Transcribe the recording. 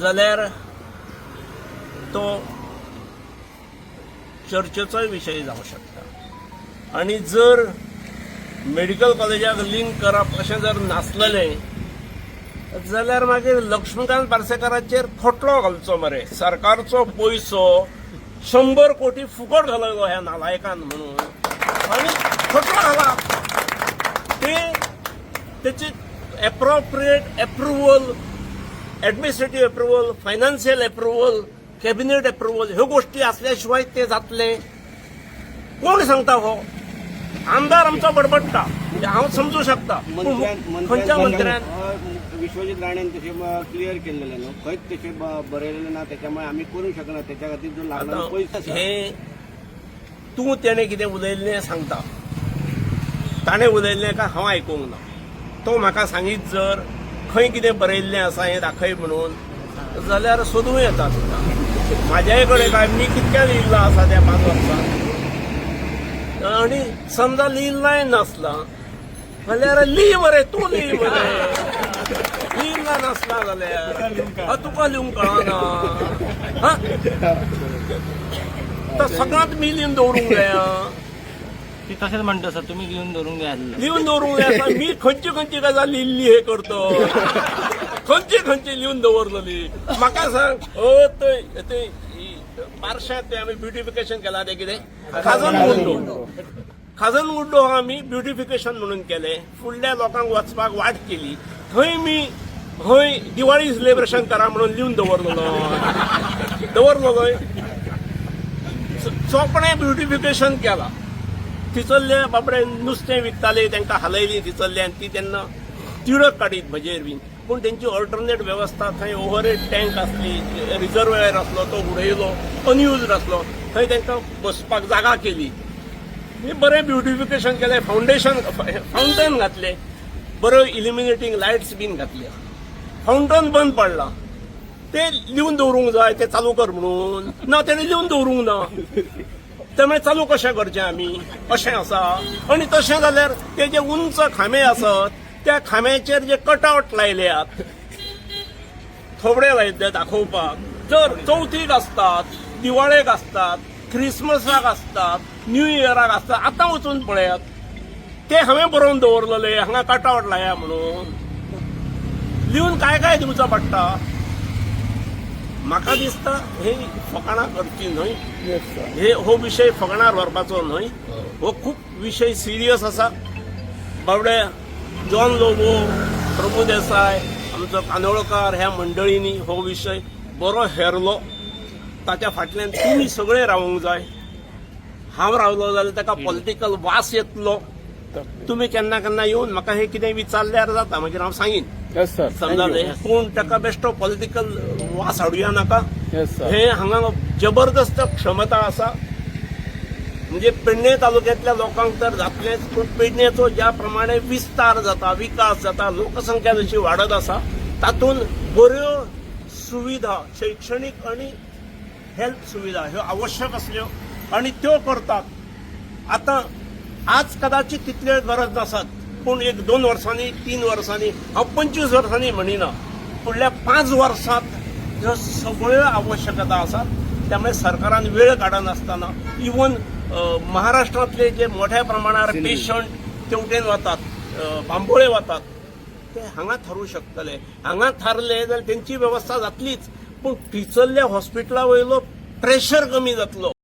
जाल्यार तो चर्चेचोय विषय जावंक शकता। आणि जर मेडिकल कॉलेजाक लिंक करप अशें जर नासलेलें जाल्यार मागीर लक्ष्मीकांत पार्सेकाराचेर खटलो घालचो मरे, सरकारचो पयसो 100 कोटी फुकट घालयलो ह्या नालायकान म्हणून, आनी खटलो घाला तेची appropriate approval, administrative approval, financial approval, cabinet approval ह्यो गोष्टी असल्या शिवाय ते जातले कोण सांगता? हो आमदार आमचो बडबडटा, हांव समजू शकता, खंयच्या मंत्र्यान विश्वजीत राणेन तशें क्लियर केल्लेलें न्हू, खंयच तशें बरयलेलें ना, त्याच्यामुळे आमी करूंक शकना, त्याच्या खातीर जो लागणारो पयसो हे तूं तेणें कितें उलयल्लें सांगता, ताणें उलयल्लें काय हांव आयकूंक ना, तो म्हाका सांगीत जर खंय कितें बरयल्लें आसा हें दाखय म्हणून जाल्यार सोदूं येता तुका। म्हाज्याय कडेन काय मी कितक्या लिहिल्लो आसा त्या 5 वर्सांत, आनी समजा लिहिल्लाय नासला जाल्यार ली मरे, तूं ली मरे, लिहिल्ला नासला जाल्यार तुका लिहूंक कळना, तर सगळ्यांत मी लिहून दवरूंक जाया। ती तशेंच म्हणटा सर, तुमी लिहून दवरूंक जाय आसलें, लिहून दवरूंक जाय। मी खंयची गजाल लिहिल्ली हे करतो, खंयची लिहून दवरलेली म्हाका सांग। ते बारशांत ते आमी ब्युटिफिकेशन केला, ते कितें खाजन गुड्डो आमी ब्युटिफिकेशन म्हणून केले, फुडल्या लोकांक वचपाक वाट केली, थंय दिवाळी सेलिब्रेशन करा म्हणून लिहून दवरलो चोपणें ब्युटिफिकेशन केला। तिचल्ले बाबडे नुस्तें विकताले, तांकां हालयली तिचल्ले, आनी ती तेन्ना तिडक काडीत म्हजेर बीन, पूण तेंची ऑल्टरनेट वेवस्था, थंय ओव्हरहेड टँक आसली, रिजर्वेयर आसलो तो उडयलो, अनयुज्ड आसलो, थंय तांकां बसपाक जागा केली, बरें ब्युटिफिकेशन केलें, फावंटन घातले, बरो इल्युमिनेटिंग लायट्स बीन घातले, फावंटन बंद पडला, ते लिहून दवरूंक जाय, ते चालू कर म्हणून, ना तेणें लिहून दवरूंक ना, त्यामुळे चालू कशें करचें आमी, अशें आसा। आनी तशें जाल्यार ते जे उंच खांबे आसत त्या खांब्याचेर जे कटआउट लायल्यात, थोबडे लायले दाखोवपाक, जर चवथीक आसतात, दिवाळेक आसतात, क्रिसमसाक आसतात, न्यू इयराक आसतात, आतां वचून पळयात, ते हांवें बरोवन दवरलेले हांगा कटआउट लाया म्हणून, लिहून काय दिवचा पडटा। म्हाका दिसता हे फकाणां करची न्हय, हो विशय फकाणार व्हरपाचो न्हय, हो खूब विशय सिरियस आसा। बावडे जॉन लोबो, प्रभुदेसाय, आमचो कानोळकार ह्या मंडळींनी हो विशय बरो हेरलो, ताच्या फाटल्यान तुमी सगळे रावूंक जाय। हांव रावलो जाल्यार ताका पॉलिटिकल वास येतलो, तुमी केन्ना येवन म्हाका हे कितें विचारल्यार जाता, मागीर हांव सांगीन, समजालें, पूण ताका बेश्टो पॉलिटिकल वास हाडुया नाका। हे हांगा जबरदस्त क्षमता आसा, म्हणजे पेडणे तालुक्यांतल्या लोकांक तर जातलेच, पूण पेडणेचो ज्या प्रमाणे विस्तार जाता, विकास जाता, लोकसंख्या जशी वाडत आसा, तातूंत बऱ्यो सुविधा, शैक्षणीक आनी हेल्थ सुविधा ह्यो आवश्यक आसल्यो आनी त्यो करतात। आतां आज कदाचित तितल्यो गरज नासत, पूण 1-2 वर्सांनी, 3 वर्सांनी, हांव 25 वर्सांनी म्हणिना, फुडल्या 5 वर्सांत ह्यो सगळ्यो आवश्यकता आसात। त्यामुळे सरकारान वेळ काडनासतना इवन महाराष्ट्रांतले जे मोठ्या प्रमाणावर पेशंट तेवटेन वतात, बांबोळे वतात, ते हांगा थारू शकतले। हांगा थारले जाल्यार तेंची वेवस्था जातलीच, पूण तिचल्ल्या हॉस्पिटला वयलो प्रेशर कमी जातलो।